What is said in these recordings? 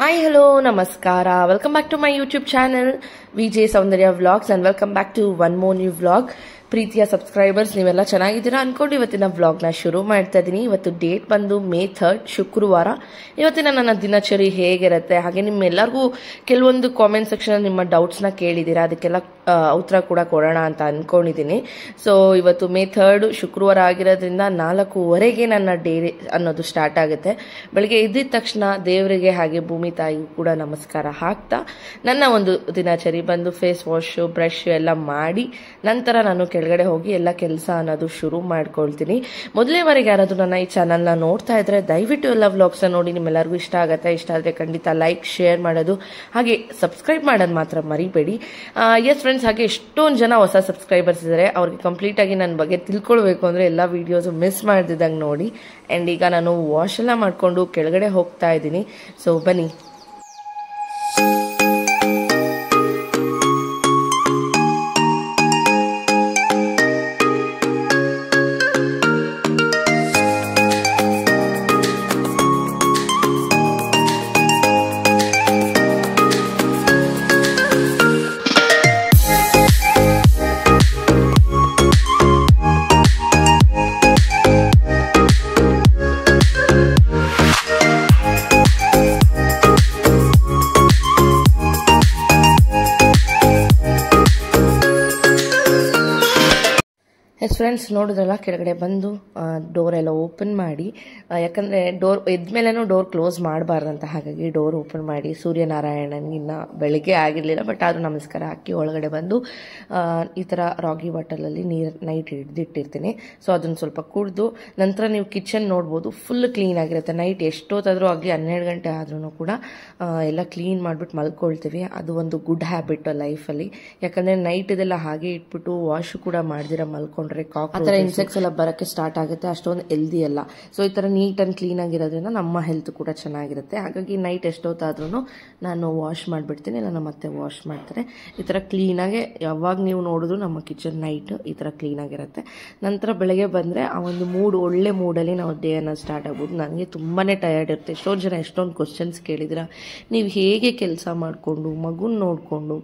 Hi, hello, namaskara. Welcome back to my YouTube channel, VJ Saundarya Vlogs, and welcome back to one more new vlog. ಪ್ರೀತಿಯ subscribers ನೀವೆಲ್ಲ ಚೆನ್ನಾಗಿದ್ದೀರಾ ಅನ್ಕೊಂಡು ಇವತ್ತಿನ ವ್ಲಾಗ್ನ ಶುರು ಮಾಡ್ತಾ ಇದ್ದೀನಿ. ಇವತ್ತು ಡೇಟ್ ಬಂದು May 3rd ಶುಕ್ರವಾರ. ಇವತ್ತಿನ ನನ್ನ ದಿನಚರಿ ಹೇಗಿರುತ್ತೆ, ಹಾಗೆ ನಿಮ್ಮೆಲ್ಲರಿಗೂ ಕೆಲವೊಂದು ಕಾಮೆಂಟ್ ಸೆಕ್ಷನ್ ನಿಮ್ಮ ಡೌಟ್ಸ್ನ ಕೇಳಿದ್ದೀರಾ, ಅದಕ್ಕೆಲ್ಲ ಉತ್ತರ ಕೂಡ ಕೊಡೋಣ ಅಂತ ಅನ್ಕೊಂಡಿದ್ದೀನಿ. ಸೊ ಇವತ್ತು May 3rd ಶುಕ್ರವಾರ ಆಗಿರೋದ್ರಿಂದ 4:15 ನನ್ನ ಡೇ ಅನ್ನೋದು ಸ್ಟಾರ್ಟ್ ಆಗುತ್ತೆ. ಬೆಳಗ್ಗೆ ಎದ್ದಿದ ತಕ್ಷಣ ದೇವರಿಗೆ ಹಾಗೆ ಭೂಮಿ ತಾಯಿಗೂ ಕೂಡ ನಮಸ್ಕಾರ ಹಾಕ್ತಾ ನನ್ನ ಒಂದು ದಿನಚರಿ ಬಂದು ಫೇಸ್ ವಾಶ್ ಬ್ರಷ್ ಎಲ್ಲ ಮಾಡಿ ನಂತರ ನಾನು ಕೆಳಗಡೆ ಹೋಗಿ ಎಲ್ಲ ಕೆಲಸ ಅನ್ನೋದು ಶುರು ಮಾಡ್ಕೊಳ್ತೀನಿ. ಮೊದಲನೇವರೆಗೆ ಯಾರಾದರೂ ನನ್ನ ಈ ಚಾನಲ್ನ ನೋಡ್ತಾ ಇದ್ರೆ ದಯವಿಟ್ಟು ಎಲ್ಲ ವ್ಲಾಗ್ಸ್ನ ನೋಡಿ, ನಿಮ್ಮೆಲ್ಲರಿಗೂ ಇಷ್ಟ ಆಗುತ್ತೆ. ಇಷ್ಟ ಆದರೆ ಖಂಡಿತ ಲೈಕ್ ಶೇರ್ ಮಾಡೋದು ಹಾಗೆ ಸಬ್ಸ್ಕ್ರೈಬ್ ಮಾಡೋದು ಮಾತ್ರ ಮರಿಬೇಡಿ. ಎಸ್ ಫ್ರೆಂಡ್ಸ್, ಹಾಗೆ ಎಷ್ಟೊಂದು ಜನ ಹೊಸ ಸಬ್ಸ್ಕ್ರೈಬರ್ಸ್ ಇದ್ದಾರೆ. ಅವ್ರಿಗೆ ಕಂಪ್ಲೀಟ್ ಆಗಿ ನನ್ನ ಬಗ್ಗೆ ತಿಳ್ಕೊಳ್ಬೇಕು ಅಂದರೆ ಎಲ್ಲ ವಿಡಿಯೋಸು ಮಿಸ್ ಮಾಡ್ದಿದ್ದಂಗೆ ನೋಡಿ. ಆ್ಯಂಡ್ ಈಗ ನಾನು ವಾಶ್ ಎಲ್ಲ ಮಾಡಿಕೊಂಡು ಕೆಳಗಡೆ ಹೋಗ್ತಾ ಇದ್ದೀನಿ. ಸೊ ಬನ್ನಿ. ಎಸ್ ಫ್ರೆಂಡ್ಸ್, ನೋಡಿದ್ರಲ್ಲ, ಕೆಳಗಡೆ ಬಂದು ಡೋರ್ ಎಲ್ಲ ಓಪನ್ ಮಾಡಿ, ಯಾಕಂದರೆ ಡೋರ್ ಎದ್ಮೇಲೆನೂ ಡೋರ್ ಕ್ಲೋಸ್ ಮಾಡಬಾರ್ದಂತ, ಹಾಗಾಗಿ ಡೋರ್ ಓಪನ್ ಮಾಡಿ ಸೂರ್ಯನಾರಾಯಣನಿನ್ನ ಬೆಳಿಗ್ಗೆ ಆಗಿರಲಿಲ್ಲ, ಬಟ್ ಆದರೂ ನಮಸ್ಕಾರ ಹಾಕಿ ಒಳಗಡೆ ಬಂದು ಈ ಥರ ರಾಗಿ ಬಾಟಲಲ್ಲಿ ನೀರು ನೈಟ್ ಹಿಡ್ದಿಟ್ಟಿರ್ತೀನಿ. ಸೊ ಅದನ್ನು ಸ್ವಲ್ಪ ಕುಡಿದು ನಂತರ ನೀವು ಕಿಚನ್ ನೋಡ್ಬೋದು, ಫುಲ್ ಕ್ಲೀನ್ ಆಗಿರುತ್ತೆ. ನೈಟ್ ಎಷ್ಟೊತ್ತಾದರೂ ಆಗಲಿ 12 ಗಂಟೆ ಆದ್ರೂ ಕೂಡ ಎಲ್ಲ ಕ್ಲೀನ್ ಮಾಡಿಬಿಟ್ಟು ಮಲ್ಕೊಳ್ತೀವಿ. ಅದು ಒಂದು ಗುಡ್ ಹ್ಯಾಬಿಟ್ ಲೈಫಲ್ಲಿ, ಯಾಕಂದರೆ ನೈಟ್ ಇದೆಲ್ಲ ಹಾಗೆ ಇಟ್ಬಿಟ್ಟು ವಾಶು ಕೂಡ ಮಾಡ್ದಿರ ಮಲ್ಕೊಂಡ್ರೆ ಆ ಥರ ಇನ್ಸೆಕ್ಟ್ಸ್ ಎಲ್ಲ ಬರೋಕ್ಕೆ ಸ್ಟಾರ್ಟ್ ಆಗುತ್ತೆ. ಅಷ್ಟೊಂದು ಹೆಲ್ದಿ ಅಲ್ಲ. ಸೊ ಈ ಥರ ನೀಟ್ ಆ್ಯಂಡ್ ಕ್ಲೀನ್ ಆಗಿರೋದ್ರಿಂದ ನಮ್ಮ ಹೆಲ್ತ್ ಕೂಡ ಚೆನ್ನಾಗಿರುತ್ತೆ. ಹಾಗಾಗಿ ನೈಟ್ ಎಷ್ಟೊತ್ತಾದ್ರೂ ನಾನು ವಾಶ್ ಮಾಡಿಬಿಡ್ತೀನಿ, ಇಲ್ಲ ಮತ್ತೆ ವಾಶ್ ಮಾಡ್ತಾರೆ. ಈ ಥರ ಕ್ಲೀನಾಗೆ ಯಾವಾಗ ನೀವು ನೋಡಿದ್ರು ನಮ್ಮ ಕಿಚನ್ ನೈಟ್ ಈ ಥರ ಕ್ಲೀನಾಗಿರುತ್ತೆ. ನಂತರ ಬೆಳಗ್ಗೆ ಬಂದರೆ ಆ ಒಂದು ಒಳ್ಳೆ ಮೂಡಲ್ಲಿ ನಾವು ಡೇ ಅನ್ನೋದು ಸ್ಟಾರ್ಟ್ ಆಗ್ಬೋದು. ನನಗೆ ತುಂಬಾ ಟಯರ್ಡ್ ಇರುತ್ತೆ. ಎಷ್ಟೊಂದು ಜನ ಎಷ್ಟೊಂದು ಕ್ವಶನ್ಸ್ ಕೇಳಿದಿರ, ನೀವು ಹೇಗೆ ಕೆಲಸ ಮಾಡಿಕೊಂಡು ಮಗುನ ನೋಡಿಕೊಂಡು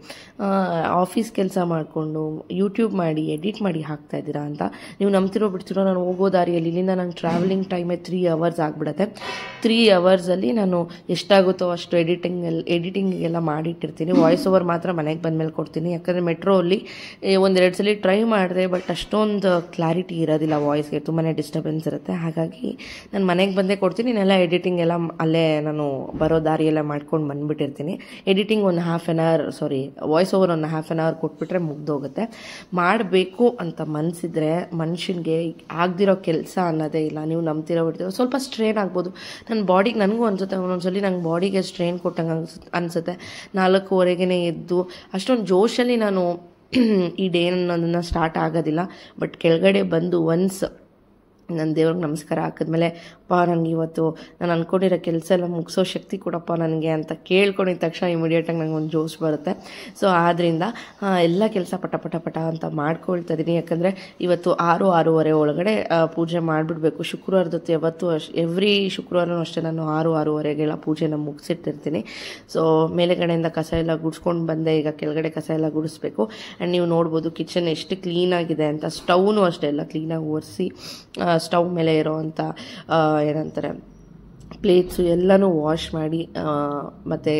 ಆಫೀಸ್ ಕೆಲಸ ಮಾಡಿಕೊಂಡು ಯೂಟ್ಯೂಬ್ ಮಾಡಿ ಎಡಿಟ್ ಮಾಡಿ ಹಾಕ್ತಾ ಇದ್ದೀರಾ ಅಂತ. ನೀವು ನಂಬ್ತಿರೋ ಬಿಡ್ತಿರೋ, ನಾನು ಹೋಗೋ ದಾರಿಯಲ್ಲಿ ಇಲ್ಲಿಂದ ನಂಗೆ ಟ್ರಾವೆಲಿಂಗ್ ಟೈಮೇ 3 hours ಆಗಿಬಿಡುತ್ತೆ. 3 hours ನಾನು ಎಷ್ಟಾಗುತ್ತೋ ಅಷ್ಟು ಎಡಿಟಿಂಗೆಲ್ಲ ಮಾಡಿಟ್ಟಿರ್ತೀನಿ. ವಾಯ್ಸ್ ಓವರ್ ಮಾತ್ರ ಮನೆಗೆ ಬಂದಮೇಲೆ ಕೊಡ್ತೀನಿ, ಯಾಕಂದರೆ ಮೆಟ್ರೋ ಅಲ್ಲಿ 1-2 ಸಲ ಟ್ರೈ ಮಾಡಿದೆ, ಬಟ್ ಅಷ್ಟೊಂದು ಕ್ಲಾರಿಟಿ ಇರೋದಿಲ್ಲ, ವಾಯ್ಸ್ಗೆ ತುಂಬಾ ಡಿಸ್ಟರ್ಬೆನ್ಸ್ ಇರುತ್ತೆ. ಹಾಗಾಗಿ ನಾನು ಮನೆಗೆ ಬಂದೇ ಕೊಡ್ತೀನಿ. ಇನ್ನೆಲ್ಲ ಎಡಿಟಿಂಗ್ ಎಲ್ಲ ಅಲ್ಲೇ ನಾನು ಬರೋ ದಾರಿಯೆಲ್ಲ ಮಾಡ್ಕೊಂಡು ಬಂದುಬಿಟ್ಟಿರ್ತೀನಿ. ಎಡಿಟಿಂಗ್ ಒಂದು ವಾಯ್ಸ್ ಓವರ್ ಒಂದು half an hour ಕೊಟ್ಬಿಟ್ರೆ ಮುಗ್ದೋಗುತ್ತೆ. ಮಾಡಬೇಕು ಅಂತ ಮನಸ್ಸಿದ್ರೆ ಮನುಷ್ಯನಿಗೆ ಆಗದಿರೋ ಕೆಲಸ ಅನ್ನೋದೇ ಇಲ್ಲ. ನೀವು ನಂಬ್ತಿರೋ ಬಿಡ್ತೀರೋ, ಸ್ವಲ್ಪ ಸ್ಟ್ರೇನ್ ಆಗ್ಬೋದು. ನನ್ನ ಬಾಡಿಗೆ ನನಗೂ ಅನ್ಸುತ್ತೆ, ಒಂದೊಂದ್ಸಲಿ ನಂಗೆ ಬಾಡಿಗೆ ಸ್ಟ್ರೇನ್ ಕೊಟ್ಟಂಗೆ ಅನಿಸುತ್ತೆ. 4:15 ಎದ್ದು ಅಷ್ಟೊಂದು ಜೋಶಲ್ಲಿ ನಾನು ಈ ಡೇ ಅನ್ನೋದನ್ನು ಸ್ಟಾರ್ಟ್ ಆಗೋದಿಲ್ಲ. ಬಟ್ ಕೆಳಗಡೆ ಬಂದು ಒನ್ಸ್ ನನ್ನ ದೇವ್ರಿಗೆ ನಮಸ್ಕಾರ ಹಾಕಿದ್ಮೇಲೆ, ನನಗೆ ಇವತ್ತು ನಾನು ಅಂದ್ಕೊಂಡಿರೋ ಕೆಲಸ ಎಲ್ಲ ಮುಗಿಸೋ ಶಕ್ತಿ ಕೊಡಪ್ಪ ನನಗೆ ಅಂತ ಕೇಳ್ಕೊಂಡಿದ್ದ ತಕ್ಷಣ ಇಮಿಡಿಯೇಟಾಗಿ ನಂಗೆ ಒಂದು ಜೋಶ್ ಬರುತ್ತೆ. ಸೊ ಆದ್ದರಿಂದ ಎಲ್ಲ ಕೆಲಸ ಪಟ ಅಂತ ಮಾಡ್ಕೊಳ್ತಾ ಇದ್ದೀನಿ. ಯಾಕಂದರೆ ಇವತ್ತು 6-6:30 ಒಳಗಡೆ ಪೂಜೆ ಮಾಡಿಬಿಡ್ಬೇಕು. ಶುಕ್ರವಾರದೊತ್ತು ಯಾವತ್ತು ಎವ್ರಿ ಶುಕ್ರವಾರನೂ ಅಷ್ಟೇ ನಾನು 6-6:30ಗೆಲ್ಲ ಪೂಜೆನ ಮುಗಿಸಿಟ್ಟಿರ್ತೀನಿ. ಸೊ ಮೇಲೆಗಡೆಯಿಂದ ಕಸ ಎಲ್ಲ ಗುಡಿಸ್ಕೊಂಡು ಬಂದೆ, ಈಗ ಕೆಳಗಡೆ ಕಸ ಎಲ್ಲ ಗುಡಿಸ್ಬೇಕು. ಆ್ಯಂಡ್ ನೀವು ನೋಡ್ಬೋದು ಕಿಚನ್ ಎಷ್ಟು ಕ್ಲೀನಾಗಿದೆ ಅಂತ. ಸ್ಟವ್ನು ಅಷ್ಟೇ ಎಲ್ಲ ಕ್ಲೀನಾಗಿ ಒರೆಸಿ ಸ್ಟವ್ ಮೇಲೆ ಇರೋವಂಥ ಏನಂತಾರೆ ಪ್ಲೇಟ್ಸು ಎಲ್ಲನೂ ವಾಶ್ ಮಾಡಿ, ಮತ್ತು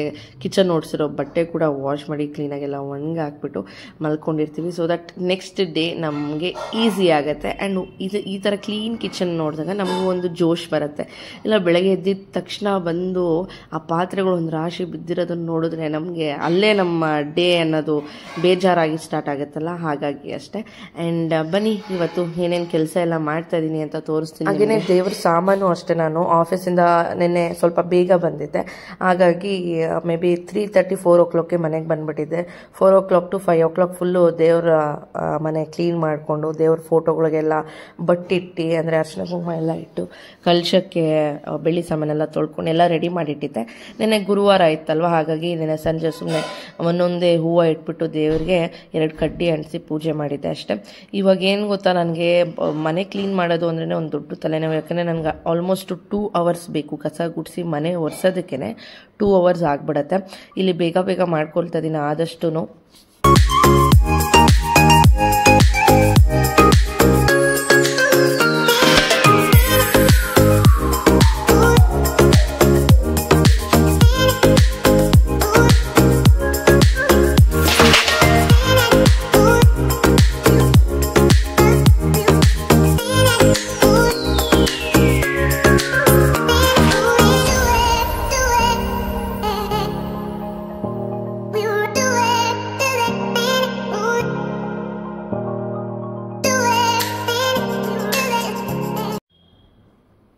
ಕಿಚನ್ ಓಡಿಸಿರೋ ಬಟ್ಟೆ ಕೂಡ ವಾಶ್ ಮಾಡಿ ಕ್ಲೀನಾಗೆಲ್ಲ ಒಣಗಿ ಹಾಕ್ಬಿಟ್ಟು ಮಲ್ಕೊಂಡಿರ್ತೀವಿ. ಸೊ ದಟ್ ನೆಕ್ಸ್ಟ್ ಡೇ ನಮಗೆ ಈಸಿ ಆಗುತ್ತೆ. ಆ್ಯಂಡ್ ಈ ಥರ ಕ್ಲೀನ್ ಕಿಚನ್ ನೋಡಿದಾಗ ನಮಗೂ ಒಂದು ಜೋಶ್ ಬರುತ್ತೆ. ಇಲ್ಲ ಬೆಳಗ್ಗೆ ಎದ್ದಿದ ತಕ್ಷಣ ಬಂದು ಆ ಪಾತ್ರೆಗಳು ಒಂದು ರಾಶಿ ಬಿದ್ದಿರೋದನ್ನು ನೋಡಿದ್ರೆ ನಮಗೆ ಅಲ್ಲೇ ನಮ್ಮ ಡೇ ಅನ್ನೋದು ಬೇಜಾರಾಗಿ ಸ್ಟಾರ್ಟ್ ಆಗುತ್ತಲ್ಲ, ಹಾಗಾಗಿ ಅಷ್ಟೇ. ಆ್ಯಂಡ್ ಬನ್ನಿ, ಇವತ್ತು ಏನೇನು ಕೆಲಸ ಎಲ್ಲ ಮಾಡ್ತಾ ಇದ್ದೀನಿ ಅಂತ ತೋರಿಸ್ತೀನಿ. ಹಾಗೆಯೇ ದೇವ್ರ ಸಾಮಾನು ಅಷ್ಟೇ, ನಾನು ಆಫೀಸಿಂದ ನಿನ್ನೆ ಸ್ವಲ್ಪ ಬೇಗ ಬಂದಿದ್ದೆ. ಹಾಗಾಗಿ ಮೇ ಬಿ 3:30-4 o'clockಗೆ ಮನೆಗೆ ಬಂದುಬಿಟ್ಟಿದ್ದೆ. 4 o'clock to 5 o'clock ಫುಲ್ಲು ದೇವ್ರ ಮನೆ ಕ್ಲೀನ್ ಮಾಡಿಕೊಂಡು ದೇವ್ರ ಫೋಟೋಗಳಿಗೆಲ್ಲ ಬಟ್ಟಿಟ್ಟು, ಅಂದರೆ ಅರಿಶಿನ ಕುಂಕುಮ ಎಲ್ಲ ಇಟ್ಟು ಕಲಶಕ್ಕೆ ಬೆಳ್ಳಿ ಸಾಮಾನೆಲ್ಲ ತೊಳ್ಕೊಂಡು ಎಲ್ಲ ರೆಡಿ ಮಾಡಿಟ್ಟಿದ್ದೆ. ನಿನ್ನೆ ಗುರುವಾರ ಇತ್ತಲ್ವ, ಹಾಗಾಗಿ ನಿನ್ನೆ ಸಂಜೆ ಸುಮ್ಮನೆ ಒಂದೊಂದೇ ಹೂವು ಇಟ್ಬಿಟ್ಟು ದೇವ್ರಿಗೆ 2 ಕಡ್ಡಿ ಅಂಟಿಸಿ ಪೂಜೆ ಮಾಡಿದ್ದೆ ಅಷ್ಟೇ. ಇವಾಗ ಏನು ಗೊತ್ತಾ, ನನಗೆ ಮನೆ ಕ್ಲೀನ್ ಮಾಡೋದು ಅಂದ್ರೆ ಒಂದು ದೊಡ್ಡ ತಲೆನೋವು. ಯಾಕಂದರೆ ನನಗೆ ಆಲ್ಮೋಸ್ಟ್ 2 hours ಬೇಕು ಕಸ ಗುಡಿಸಿ ಮನೆ ಒರೆಸೋದಕ್ಕೆ 2 hours ಆಗಿಬಿಡುತ್ತೆ. ಇಲ್ಲಿ ಬೇಗ ಬೇಗ ಮಾಡ್ಕೊಳ್ತಾ ಇದ್ದೀನಿ ಆದಷ್ಟು.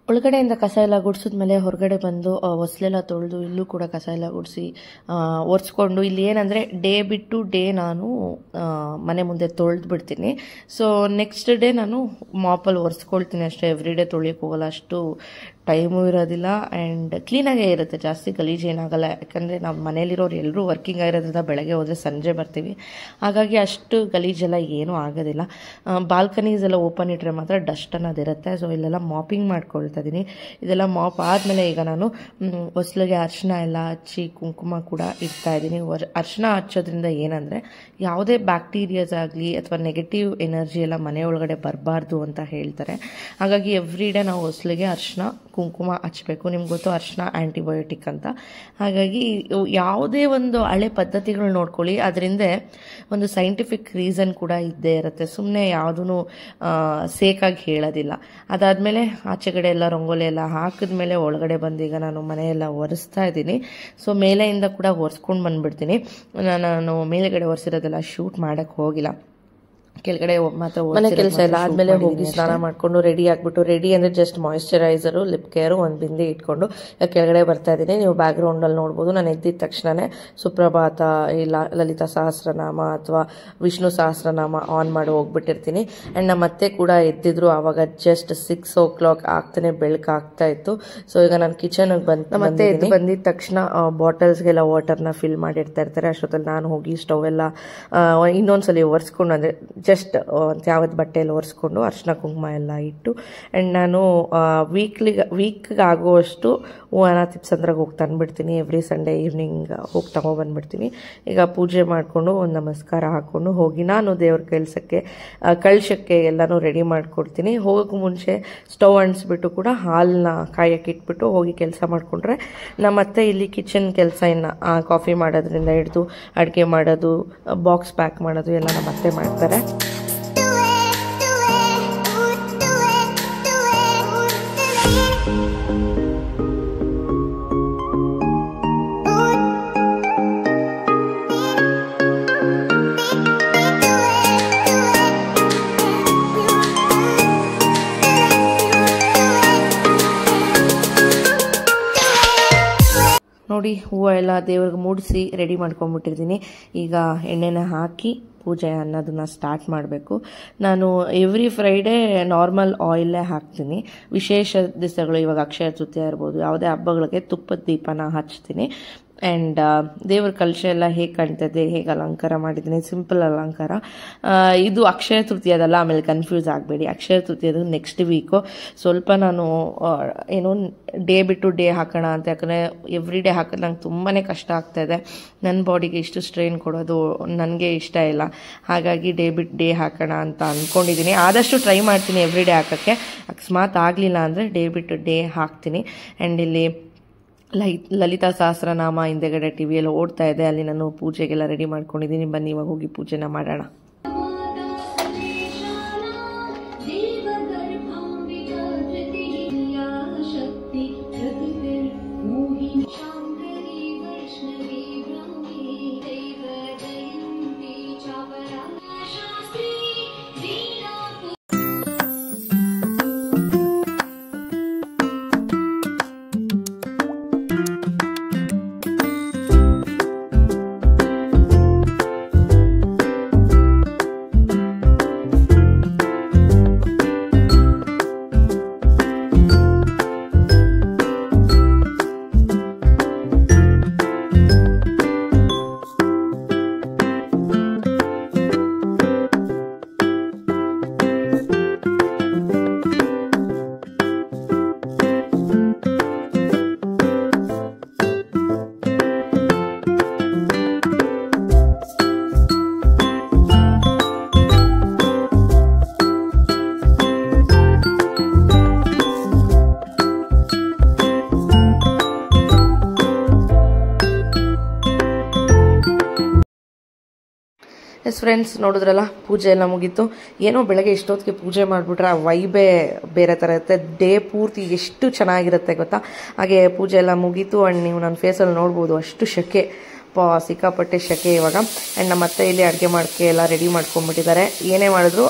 ಒಳಗಡೆಯಿಂದ ಕಸ ಎಲ್ಲ ಗುಡಿಸಿದ್ಮೇಲೆ ಹೊರಗಡೆ ಬಂದು ಹೊಸಲೆಲ್ಲ ತೊಳೆದು ಇಲ್ಲೂ ಕೂಡ ಕಸ ಎಲ್ಲ ಗುಡಿಸಿ ಒರೆಸ್ಕೊಂಡು, ಇಲ್ಲಿ ಏನಂದರೆ ಡೇ ಬಿಟ್ಟು ಡೇ ನಾನು ಮನೆ ಮುಂದೆ ತೊಳೆದು ಬಿಡ್ತೀನಿ. ಸೊ ನೆಕ್ಸ್ಟ್ ಡೇ ನಾನು ಮಾಪಲ್ಲಿ ಒರೆಸ್ಕೊಳ್ತೀನಿ ಅಷ್ಟೇ. ಎವ್ರಿ ಡೇ ತೊಳೆಯೋಕೆ ಹೋಗಲ್ಲ, ಅಷ್ಟು ಟೈಮು ಇರೋದಿಲ್ಲ. ಆ್ಯಂಡ್ ಕ್ಲೀನಾಗೇ ಇರುತ್ತೆ, ಜಾಸ್ತಿ ಗಲೀಜು ಏನಾಗಲ್ಲ. ಯಾಕಂದರೆ ನಾವು ಮನೇಲಿರೋರು ಎಲ್ಲರೂ ವರ್ಕಿಂಗ್ ಆಗಿರೋದ್ರಿಂದ ಬೆಳಗ್ಗೆ ಹೋದರೆ ಸಂಜೆ ಬರ್ತೀವಿ, ಹಾಗಾಗಿ ಅಷ್ಟು ಗಲೀಜೆಲ್ಲ ಏನೂ ಆಗೋದಿಲ್ಲ. ಬಾಲ್ಕನೀಸ್ ಎಲ್ಲ ಓಪನ್ ಇಟ್ಟರೆ ಮಾತ್ರ ಡಸ್ಟ್ ಅನ್ನೋದಿರುತ್ತೆ. ಸೊ ಇಲ್ಲೆಲ್ಲ ಮಾಪಿಂಗ್ ಮಾಡ್ಕೊಳ್ತಾ ಇದ್ದೀನಿ. ಇದೆಲ್ಲ ಮಾಪ್ ಆದಮೇಲೆ ಈಗ ನಾನು ಹೊಸ್ಲಿಗೆ ಅರಿಶಿನ ಎಲ್ಲ ಹಚ್ಚಿ ಕುಂಕುಮ ಕೂಡ ಇಡ್ತಾ ಇದ್ದೀನಿ. ಅರಿಶಿನ ಹಚ್ಚೋದ್ರಿಂದ ಏನಂದರೆ ಯಾವುದೇ ಬ್ಯಾಕ್ಟೀರಿಯಾಸ್ ಆಗಲಿ ಅಥವಾ ನೆಗೆಟಿವ್ ಎನರ್ಜಿ ಎಲ್ಲ ಮನೆ ಒಳಗಡೆ ಬರಬಾರ್ದು ಅಂತ ಹೇಳ್ತಾರೆ. ಹಾಗಾಗಿ ಎವ್ರಿ ಡೇ ನಾವು ಹೊಸ್ಲಿಗೆ ಅರಿಶಿನ ಕುಂಕುಮ ಹಚ್ಚಬೇಕು. ನಿಮ್ಗೆ ಗೊತ್ತು ಅರಿಶಿನ ಆ್ಯಂಟಿಬಯೋಟಿಕ್ ಅಂತ. ಹಾಗಾಗಿ ಯಾವುದೇ ಒಂದು ಹಳೆ ಪದ್ಧತಿಗಳು ನೋಡ್ಕೊಳ್ಳಿ, ಅದರಿಂದ ಒಂದು ಸೈಂಟಿಫಿಕ್ ರೀಸನ್ ಕೂಡ ಇದ್ದೇ ಇರುತ್ತೆ. ಸುಮ್ಮನೆ ಯಾವುದೂ ಸೇಕಾಗಿ ಹೇಳೋದಿಲ್ಲ. ಅದಾದಮೇಲೆ ಆಚೆಗಡೆ ಎಲ್ಲ ರಂಗೋಲಿ ಎಲ್ಲ ಹಾಕಿದ್ಮೇಲೆ ಒಳಗಡೆ ಬಂದೀಗ ನಾನು ಮನೆಯೆಲ್ಲ ಒರೆಸ್ತಾ ಇದ್ದೀನಿ. ಸೊ ಮೇಲೆಯಿಂದ ಕೂಡ ಒರೆಸ್ಕೊಂಡು ಬಂದುಬಿಡ್ತೀನಿ. ನಾನು ಮೇಲೆಗಡೆ ಒರೆಸಿರೋದೆಲ್ಲ ಶೂಟ್ ಮಾಡೋಕ್ಕೆ ಹೋಗಿಲ್ಲ, ಕೆಳಗಡೆ ಮಾತ್ರ ಮನೆ ಕೆಲಸ ಎಲ್ಲ ಆದಮೇಲೆ ಹೋಗಿ ಸ್ನಾನ ಮಾಡಿಕೊಂಡು ರೆಡಿ ಆಗಿಬಿಟ್ಟು, ರೆಡಿ ಅಂದರೆ ಜಸ್ಟ್ ಮಾಯಿಶ್ಚರೈಸರು, ಲಿಪ್ ಕೇರು, ಒಂದು ಬಿಂದಿ ಇಟ್ಕೊಂಡು ಕೆಳಗಡೆ ಬರ್ತಾ ಇದ್ದೀನಿ. ನೀವು ಬ್ಯಾಕ್ಗ್ರೌಂಡಲ್ಲಿ ನೋಡ್ಬೋದು, ನಾನು ಎದ್ದಿದ ತಕ್ಷಣವೇ ಸುಪ್ರಭಾತ ಇಲ್ಲ ಲಲಿತಾ ಸಹಸ್ರನಾಮ ಅಥವಾ ವಿಷ್ಣು ಸಹಸ್ರನಾಮ ಆನ್ ಮಾಡಿ ಹೋಗ್ಬಿಟ್ಟಿರ್ತೀನಿ. ಆ್ಯಂಡ್ ನಮ್ಮ ಅತ್ತೆ ಕೂಡ ಎದ್ದಿದ್ರು. ಆವಾಗ ಜಸ್ಟ್ 6 o'clock ಆಗ್ತಾನೆ ಬೆಳಕು ಆಗ್ತಾ ಇತ್ತು. ಸೊ ಈಗ ನಾನು ಕಿಚನ್ಗೆ ಮತ್ತೆ ಎದ್ದು ಬಂದಿದ್ದ ತಕ್ಷಣ ಬಾಟಲ್ಸ್ಗೆಲ್ಲ ವಾಟರ್ನ ಫಿಲ್ ಮಾಡಿರ್ತಾ ಇರ್ತಾರೆ. ಅಷ್ಟೊತ್ತಲ್ಲಿ ನಾನು ಹೋಗಿ ಸ್ಟವ್ ಎಲ್ಲ ಇನ್ನೊಂದ್ಸಲಿ ಒರೆಸ್ಕೊಂಡು, ಅಂದರೆ ಜಸ್ಟ್ ಯಾವತ್ತು ಬಟ್ಟೆಯಲ್ಲಿ ಒರೆಸ್ಕೊಂಡು ಅರಿಶಿನ ಕುಂಕುಮ ಎಲ್ಲ ಇಟ್ಟು, ಆ್ಯಂಡ್ ನಾನು ವೀಕ್ಗೆ ಆಗುವಷ್ಟು ಹೂವನ ತಿಪ್ಸಂದ್ರಾಗ ಹೋಗಿ ತಂದುಬಿಡ್ತೀನಿ. ಎವ್ರಿ ಸಂಡೇ ಈವ್ನಿಂಗ್ ಹೋಗಿ ತಗೊಬಂದ್ಬಿಡ್ತೀನಿ. ಈಗ ಪೂಜೆ ಮಾಡಿಕೊಂಡು ಒಂದು ನಮಸ್ಕಾರ ಹಾಕ್ಕೊಂಡು ಹೋಗಿ ನಾನು ದೇವ್ರ ಕಳಶಕ್ಕೆ ಎಲ್ಲನೂ ರೆಡಿ ಮಾಡಿಕೊಡ್ತೀನಿ. ಹೋಗೋಕ್ಕೂ ಮುಂಚೆ ಸ್ಟವ್ ಅಂಟಿಸ್ಬಿಟ್ಟು ಕೂಡ ಹಾಲನ್ನ ಕಾಯಕ್ಕೆ ಇಟ್ಬಿಟ್ಟು ಹೋಗಿ ಕೆಲಸ ಮಾಡಿಕೊಂಡ್ರೆ, ನಮ್ಮತ್ತೆ ಇಲ್ಲಿ ಕಿಚನ್ ಕೆಲಸ ಇನ್ನು ಕಾಫಿ ಮಾಡೋದ್ರಿಂದ ಹಿಡಿದು ಅಡುಗೆ ಮಾಡೋದು, ಬಾಕ್ಸ್ ಪ್ಯಾಕ್ ಮಾಡೋದು ಎಲ್ಲ ನಮ್ಮತ್ತೆ ಮಾಡ್ತಾರೆ. ನೋಡಿ, ಹೂವು ಎಲ್ಲ ದೇವ್ರಿಗೆ ಮೂಡಿಸಿ ರೆಡಿ ಮಾಡ್ಕೊಂಡ್ಬಿಟ್ಟಿರ್ತೀನಿ. ಈಗ ಎಣ್ಣೆನ ಹಾಕಿ ಪೂಜೆ ಅನ್ನೋದನ್ನ ಸ್ಟಾರ್ಟ್ ಮಾಡಬೇಕು. ನಾನು ಎವ್ರಿ ಫ್ರೈಡೇ ನಾರ್ಮಲ್ ಆಯಿಲೇ ಹಾಕ್ತೀನಿ. ವಿಶೇಷ ದಿವಸಗಳು, ಇವಾಗ ಅಕ್ಷಯ ತೃತೀಯ ಇರ್ಬೋದು, ಯಾವುದೇ ಹಬ್ಬಗಳಿಗೆ ತುಪ್ಪದ ದೀಪನ ಹಚ್ತೀನಿ. ಆ್ಯಂಡ್ ದೇವ್ರ ಕಲಶ ಎಲ್ಲ ಹೇಗೆ ಕಾಣ್ತದೆ, ಹೇಗೆ ಅಲಂಕಾರ ಮಾಡಿದ್ದೀನಿ, ಸಿಂಪಲ್ ಅಲಂಕಾರ. ಇದು ಅಕ್ಷಯ ತೃತೀಯದಲ್ಲ, ಆಮೇಲೆ ಕನ್ಫ್ಯೂಸ್ ಆಗಬೇಡಿ. ಅಕ್ಷಯ ತೃತೀಯದು ನೆಕ್ಸ್ಟ್ ವೀಕು. ಸ್ವಲ್ಪ ನಾನು ಏನು ಡೇ ಬಿಟ್ಟು ಡೇ ಹಾಕೋಣ ಅಂತ, ಯಾಕಂದರೆ ಎವ್ರಿ ಡೇ ಹಾಕೋದು ನಂಗೆ ತುಂಬಾ ಕಷ್ಟ ಆಗ್ತಾಯಿದೆ. ನನ್ನ ಬಾಡಿಗೆ ಇಷ್ಟು ಸ್ಟ್ರೈನ್ ಕೊಡೋದು ನನಗೆ ಇಷ್ಟ ಇಲ್ಲ. ಹಾಗಾಗಿ ಡೇ ಬಿಟ್ಟು ಡೇ ಹಾಕೋಣ ಅಂತ ಅಂದ್ಕೊಂಡಿದ್ದೀನಿ. ಆದಷ್ಟು ಟ್ರೈ ಮಾಡ್ತೀನಿ ಎವ್ರಿ ಡೇ ಹಾಕೋಕ್ಕೆ. ಅಕಸ್ಮಾತ್ ಆಗಲಿಲ್ಲ ಅಂದರೆ ಡೇ ಬಿಟ್ಟು ಡೇ ಹಾಕ್ತೀನಿ. ಆ್ಯಂಡ್ ಇಲ್ಲಿ ಲಲಿತಾ ಸಹಸ್ರನಾಮ ಹಿಂದೆಗಡೆ ಟಿವಿಯಲ್ಲಿ ಓಡ್ತಾ ಇದೆ. ಅಲ್ಲಿ ನಾನು ಪೂಜೆಗೆಲ್ಲ ರೆಡಿ ಮಾಡ್ಕೊಂಡಿದ್ದೀನಿ. ಬನ್ನಿ ಇವಾಗ ಹೋಗಿ ಪೂಜೆನ ಮಾಡೋಣ. ಎಸ್ ಫ್ರೆಂಡ್ಸ್, ನೋಡಿದ್ರಲ್ಲ ಪೂಜೆ ಎಲ್ಲ ಮುಗೀತು. ಏನೋ ಬೆಳಗ್ಗೆ ಇಷ್ಟೊತ್ತಿಗೆ ಪೂಜೆ ಮಾಡಿಬಿಟ್ರೆ ಆ ವೈಬೇ ಬೇರೆ ಥರ ಇರುತ್ತೆ. ಡೇ ಪೂರ್ತಿ ಎಷ್ಟು ಚೆನ್ನಾಗಿರುತ್ತೆ ಗೊತ್ತಾ. ಹಾಗೆ ಪೂಜೆ ಎಲ್ಲ ಮುಗೀತು. ಆ್ಯಂಡ್ ನೀವು ನನ್ನ ಫೇಸಲ್ಲಿ ನೋಡ್ಬೋದು ಅಷ್ಟು ಶೆಕೆ, ಸಿಕ್ಕಾಪಟ್ಟೆ ಶೆಕೆ ಇವಾಗ. ಆ್ಯಂಡ್ ನಮ್ಮ ಅತ್ತೆ ಇಲ್ಲಿ ಅಡುಗೆ ಮಾಡೋಕ್ಕೆ ಎಲ್ಲ ರೆಡಿ ಮಾಡ್ಕೊಂಡ್ಬಿಟ್ಟಿದ್ದಾರೆ. ಏನೇ ಮಾಡಿದ್ರು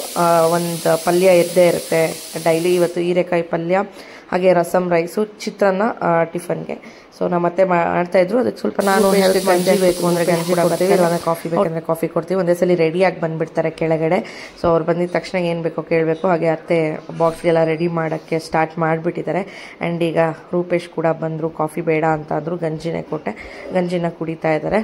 ಒಂದು ಪಲ್ಯ ಇದ್ದೇ ಇರುತ್ತೆ ಡೈಲಿ. ಇವತ್ತು ಹೀರೆಕಾಯಿ ಪಲ್ಯ, ಹಾಗೆ ರಸಮ್ ರೈಸು, ಚಿತ್ರಾನ್ನ ಟಿಫನ್ಗೆ. ಸೊ ನಮ್ಮ ಅತ್ತೆ ಮಾಡ್ತಾಯಿದ್ರು. ಅದಕ್ಕೆ ಸ್ವಲ್ಪ ನಾನು ಗಂಜಿ ಬೇಕು ಅಂದರೆ ಗಂಜಿ ಕೊಡ್ತೀವಿ, ಇಲ್ಲಾಂದರೆ ಕಾಫಿ ಬೇಕಂದರೆ ಕಾಫಿ ಕೊಡ್ತೀವಿ. ಒಂದೇ ಸಲ ರೆಡಿಯಾಗಿ ಬಂದುಬಿಡ್ತಾರೆ ಕೆಳಗಡೆ. ಸೊ ಅವ್ರು ಬಂದಿದ್ದ ತಕ್ಷಣ ಏನು ಬೇಕೋ ಕೇಳಬೇಕು. ಹಾಗೆ ಅತ್ತೆ ಬಾಕ್ಸ್ಗೆಲ್ಲ ರೆಡಿ ಮಾಡೋಕ್ಕೆ ಸ್ಟಾರ್ಟ್ ಮಾಡಿಬಿಟ್ಟಿದ್ದಾರೆ. ಆ್ಯಂಡ್ ಈಗ ರೂಪೇಶ್ ಕೂಡ ಬಂದರು. ಕಾಫಿ ಬೇಡ ಅಂತ ಅಂದರು, ಗಂಜಿನೇ ಕೊಟ್ಟೆ. ಗಂಜಿನ ಕುಡಿತಾ ಇದ್ದಾರೆ.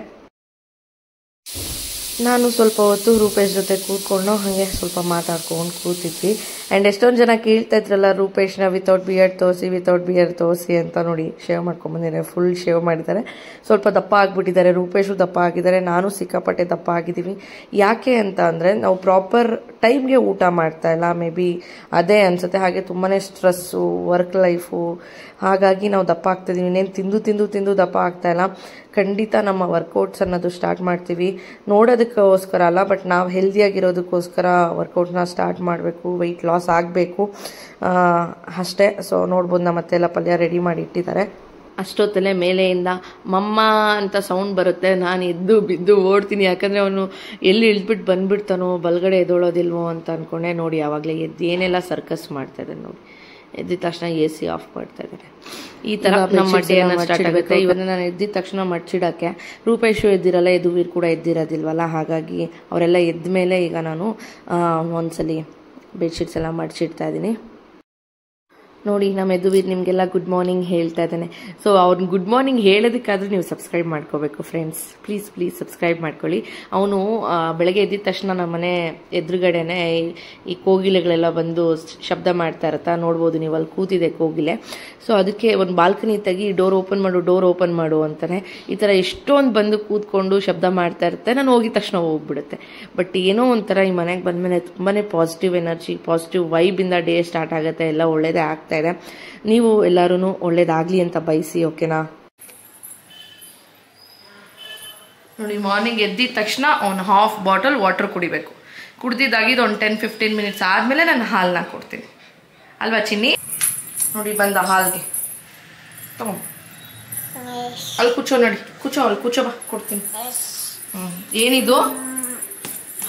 ನಾನು ಸ್ವಲ್ಪ ಹೊತ್ತು ರೂಪೇಶ್ ಜೊತೆ ಕೂತ್ಕೊಂಡು ಹಾಗೆ ಸ್ವಲ್ಪ ಮಾತಾಡ್ಕೊಂಡು ಕೂತಿದ್ವಿ. ಆ್ಯಂಡ್ ಎಷ್ಟೊಂದು ಜನ ಕೇಳ್ತಾ ಇದ್ರಲ್ಲ ರೂಪೇಶ್ನ ವಿತೌಟ್ ಬಿಯರ್ಡ್ ತೋರಿಸಿ ಅಂತ. ನೋಡಿ, ಶೇವ್ ಮಾಡ್ಕೊಂಡ್ಬಂದಿದ್ದಾರೆ, ಫುಲ್ ಶೇವ್ ಮಾಡಿದ್ದಾರೆ. ಸ್ವಲ್ಪ ದಪ್ಪ ಆಗಿಬಿಟ್ಟಿದ್ದಾರೆ. ರೂಪೇಶು ದಪ್ಪ ಆಗಿದ್ದಾರೆ, ನಾನು ಸಿಕ್ಕಾಪಟ್ಟೆ ದಪ್ಪ ಆಗಿದ್ದೀವಿ. ಯಾಕೆ ಅಂತ ಅಂದರೆ ನಾವು ಪ್ರಾಪರ್ ಟೈಮ್ಗೆ ಊಟ ಮಾಡ್ತಾ ಇಲ್ಲ, ಮೇ ಬಿ ಅದೇ ಅನಿಸುತ್ತೆ. ಹಾಗೆ ತುಂಬಾ ಸ್ಟ್ರೆಸ್ಸು, ವರ್ಕ್ ಲೈಫು, ಹಾಗಾಗಿ ನಾವು ದಪ್ಪ ಆಗ್ತಾಯಿದ್ದೀವಿ. ಇನ್ನೇನು ತಿಂದು ದಪ್ಪ ಆಗ್ತಾಯಿಲ್ಲ. ಖಂಡಿತ ನಮ್ಮ ವರ್ಕೌಟ್ಸ್ ಅನ್ನೋದು ಸ್ಟಾರ್ಟ್ ಮಾಡ್ತೀವಿ, ನೋಡೋದಕ್ಕೋಸ್ಕರ ಅಲ್ಲ, ಬಟ್ ನಾವು ಹೆಲ್ದಿಯಾಗಿರೋದಕ್ಕೋಸ್ಕರ ವರ್ಕೌಟ್ನ ಸ್ಟಾರ್ಟ್ ಮಾಡಬೇಕು, ವೆಯ್ಟ್ ಲಾಸ್ ಆಗಬೇಕು ಅಷ್ಟೇ. ಸೊ ನೋಡ್ಬೋದು, ನಮ್ಮ ಅತ್ತೆ ಎಲ್ಲ ಪಲ್ಯ ರೆಡಿ ಮಾಡಿ ಇಟ್ಟಿದ್ದಾರೆ. ಅಷ್ಟೊತ್ತಲ್ಲೇ ಮೇಲೆಯಿಂದ ಮಮ್ಮ ಅಂತ ಸೌಂಡ್ ಬರುತ್ತೆ. ನಾನು ಎದ್ದು ಬಿದ್ದು ಓಡ್ತೀನಿ, ಯಾಕಂದರೆ ಅವನು ಎಲ್ಲಿ ಇಳಿದ್ಬಿಟ್ಟು ಬಂದುಬಿಡ್ತಾನೋ, ಬಲಗಡೆ ಎದ್ದೋಳೋದಿಲ್ವೋ ಅಂತ ಅಂದ್ಕೊಂಡೆ. ನೋಡಿ, ಆವಾಗಲೇ ಎದ್ದು ಏನೆಲ್ಲ ಸರ್ಕಸ್ ಮಾಡ್ತಾಯಿದ್ದಾನೆ ನೋಡಿ. ಎದ್ದಿದ ತಕ್ಷಣ AC ಆಫ್ ಮಾಡ್ತಾ ಇದ್ದಾರೆ. ಈ ಥರ ನಮ್ಮ ಡೇ ಸ್ಟಾರ್ಟ್ ಆಗುತ್ತೆ. ಇವತ್ತು ನಾನು ಎದ್ದಿದ ತಕ್ಷಣ ಮಡ್ಚಿಡೋಕ್ಕೆ ರೂಪೇಶು ಎದ್ದಿರಲ್ಲ, ಯದುವೀರ್ ಕೂಡ ಎದ್ದಿರೋದಿಲ್ವಲ್ಲ. ಹಾಗಾಗಿ ಅವರೆಲ್ಲ ಎದ್ದ ಮೇಲೆ ಈಗ ನಾನು ಒಂದ್ಸಲಿ ಬೆಡ್ಶೀಟ್ಸ್ ಎಲ್ಲ ಮಡ್ಚಿಡ್ತಾ ಇದ್ದೀನಿ. ನೋಡಿ, ನಮ್ಮ ಯದುವೀರ್ ನಿಮಗೆಲ್ಲ ಗುಡ್ ಮಾರ್ನಿಂಗ್ ಹೇಳ್ತಾ ಇದ್ದಾನೆ. ಸೊ ಅವ್ನು ಗುಡ್ ಮಾರ್ನಿಂಗ್ ಹೇಳೋದಕ್ಕಾದ್ರೂ ನೀವು ಸಬ್ಸ್ಕ್ರೈಬ್ ಮಾಡ್ಕೋಬೇಕು ಫ್ರೆಂಡ್ಸ್. ಪ್ಲೀಸ್ ಸಬ್ಸ್ಕ್ರೈಬ್ ಮಾಡ್ಕೊಳ್ಳಿ. ಅವನು ಬೆಳಗ್ಗೆ ಎದ್ದಿದ ತಕ್ಷಣ ನಮ್ಮ ಮನೆ ಎದುರುಗಡೆನೆ ಈ ಕೋಗಿಲೆಗಳೆಲ್ಲ ಬಂದು ಶಬ್ದ ಮಾಡ್ತಾ ಇರತ್ತಾ, ನೋಡ್ಬೋದು ನೀವು, ಅಲ್ಲಿ ಕೂತಿದೆ ಕೋಗಿಲೆ. ಸೊ ಅದಕ್ಕೆ ಒಂದು ಬಾಲ್ಕನಿ ತೆಗಿ, ಡೋರ್ ಓಪನ್ ಮಾಡು ಅಂತಾನೆ. ಈ ಥರ ಎಷ್ಟೊಂದು ಬಂದು ಕೂತ್ಕೊಂಡು ಶಬ್ದ ಮಾಡ್ತಾ ಇರುತ್ತೆ. ನಾನು ಹೋಗಿದ ತಕ್ಷಣ ಹೋಗ್ಬಿಡುತ್ತೆ. ಬಟ್ ಏನೋ ಒಂಥರ ಈ ಮನೆಗೆ ಬಂದಮೇಲೆ ತುಂಬಾ ಪಾಸಿಟಿವ್ ಎನರ್ಜಿ, ಪಾಸಿಟಿವ್ ವೈಬಿಂದ ಡೇ ಸ್ಟಾರ್ಟ್ ಆಗುತ್ತೆ. ಎಲ್ಲ ಒಳ್ಳೇದೇ ಆಗ್ತಾ ಇದೆ. ನೀವು ಎಲ್ಲರೂ ಒಳ್ಳೇದಾಗ್ಲಿ ಅಂತ ಬಯಸಿ, ಓಕೆನಾ? ನೋಡಿ, ಮಾರ್ನಿಂಗ್ ಎದ್ದಿದ ತಕ್ಷಣ ಅವ್ನು ಹಾಫ್ ಬಾಟಲ್ ವಾಟರ್ ಕುಡಿಬೇಕು. ಕುಡ್ದಿದ್ದಾಗಿದ್ದು ಒಂದು 10-15 ಮಿನಿಟ್ಸ್ ಆದಮೇಲೆ ನಾನು ಹಾಲನ್ನ ಕೊಡ್ತೀನಿ, ಅಲ್ವಾ ಚಿನ್ನಿ? ನೋಡಿ, ಬಂದ ಹಾಲ್ಗೆ ತಗೋ, ಅಲ್ಲಿ ಕೂಚೋ. ನೋಡಿ, ಕೂಚೋ ಬಾ, ಕೊಡ್ತೀನಿ. ಏನಿದು?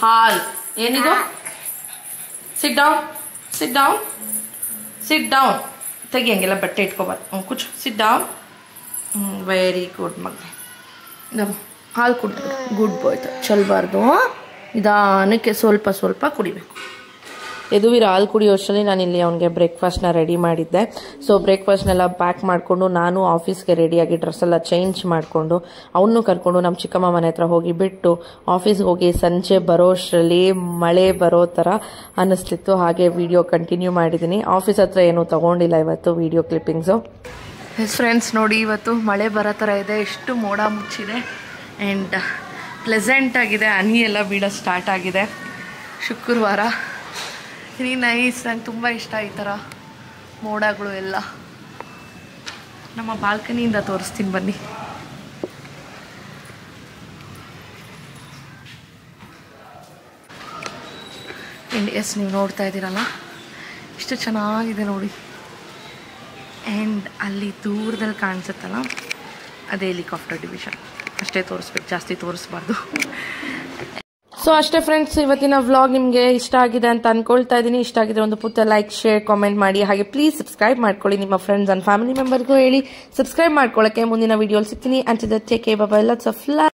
ಹಾಲ್. ಏನಿದು? Sit down. ತೆಗಿ, ಹಂಗೆಲ್ಲ ಬಟ್ಟೆ ಇಟ್ಕೋಬಾರ್ದು. ಕೂಚು, ಸಿಟ್ ಡೌನ್. ವೆರಿ ಗುಡ್ ಮಗ. ಹಾಲು ಕುಡಿದು ಗುಡ್ ಬಾಯ್. ಚೆಲ್ಲಬಾರ್ದು, ನಿಧಾನಕ್ಕೆ ಸ್ವಲ್ಪ ಕುಡಿಬೇಕು. ಯದುವೀರ್ ಹಾಲು ಕುಡಿಯೋ ಅಷ್ಟರಲ್ಲಿ ನಾನಿಲ್ಲಿ ಅವನಿಗೆ ಬ್ರೇಕ್ಫಾಸ್ಟ್ನ ರೆಡಿ ಮಾಡಿದ್ದೆ. ಸೊ ಬ್ರೇಕ್ಫಾಸ್ಟ್ನೆಲ್ಲ ಪ್ಯಾಕ್ ಮಾಡಿಕೊಂಡು ನಾನು ಆಫೀಸ್ಗೆ ರೆಡಿಯಾಗಿ ಡ್ರೆಸ್ಸೆಲ್ಲ ಚೇಂಜ್ ಮಾಡಿಕೊಂಡು ಅವನು ಕರ್ಕೊಂಡು ನಮ್ಮ ಚಿಕ್ಕಮ್ಮ ಮನೆ ಹತ್ರ ಹೋಗಿ ಬಿಟ್ಟು ಆಫೀಸ್ಗೆ ಹೋಗಿ ಸಂಜೆ ಬರೋ ಅಷ್ಟರಲ್ಲಿ ಮಳೆ ಬರೋ ಥರ ಅನ್ನಿಸ್ತಿತ್ತು. ಹಾಗೆ ವಿಡಿಯೋ ಕಂಟಿನ್ಯೂ ಮಾಡಿದ್ದೀನಿ. ಆಫೀಸ್ ಹತ್ರ ಏನೂ ತೊಗೊಂಡಿಲ್ಲ ಇವತ್ತು ವಿಡಿಯೋ ಕ್ಲಿಪ್ಪಿಂಗ್ಸು. ಎಸ್ ಫ್ರೆಂಡ್ಸ್, ನೋಡಿ, ಇವತ್ತು ಮಳೆ ಬರೋ ಥರ ಇದೆ. ಎಷ್ಟು ಮೋಡ ಮುಚ್ಚಿದೆ ಆ್ಯಂಡ್ ಪ್ಲೆಸೆಂಟ್ ಆಗಿದೆ. ಹನಿ ಎಲ್ಲ ಬೀಳೋ ಸ್ಟಾರ್ಟ್ ಆಗಿದೆ. ಶುಕ್ರವಾರ ನೈಸ್. ನಂಗೆ ತುಂಬ ಇಷ್ಟ ಈ ಥರ ಮೋಡಗಳು ಎಲ್ಲ. ನಮ್ಮ ಬಾಲ್ಕನಿಯಿಂದ ತೋರಿಸ್ತೀನಿ ಬನ್ನಿ. ಎಸ್, ನೀವು ನೋಡ್ತಾ ಇದ್ದೀರಲ್ಲ, ಎಷ್ಟು ಚೆನ್ನಾಗಿದೆ ನೋಡಿ. ಆ್ಯಂಡ್ ಅಲ್ಲಿ ದೂರದಲ್ಲಿ ಕಾಣಿಸುತ್ತಲ್ಲ, ಅದೇ ಹೆಲಿಕಾಪ್ಟರ್ ಡಿವಿಷನ್. ಅಷ್ಟೇ ತೋರಿಸ್ಬೇಕು, ಜಾಸ್ತಿ ತೋರಿಸ್ಬಾರ್ದು. ಸೊ ಅಷ್ಟೇ ಫ್ರೆಂಡ್ಸ್, ಇವತ್ತಿನ ವ್ಲಾಗ್ ನಿಮಗೆ ಇಷ್ಟ ಆಗಿದೆ ಅಂತ ಅನ್ಕೊಳ್ತಾ ಇದ್ದೀನಿ. ಇಷ್ಟ ಆಗಿದ್ರೆ ಒಂದು ಪುಟ್ಟ ಲೈಕ್, ಶೇರ್, ಕಾಮೆಂಟ್ ಮಾಡಿ. ಹಾಗೆ ಪ್ಲೀಸ್ ಸಬ್ಸ್ಕ್ರೈಬ್ ಮಾಡ್ಕೊಳ್ಳಿ. ನಿಮ್ಮ ಫ್ರೆಂಡ್ಸ್ ಅಂಡ್ ಫ್ಯಾಮಿಲಿ ಮೆಂಬರ್ಗೂ ಹೇಳಿ ಸಬ್ಸ್ಕ್ರೈಬ್ ಮಾಡ್ಕೊಳ್ಳೋಕ್ಕೆ. ಮುಂದಿನ ವಿಡಿಯೋಲಿ ಸಿಗ್ತೀನಿ. Until then take care, bye bye, lots of love.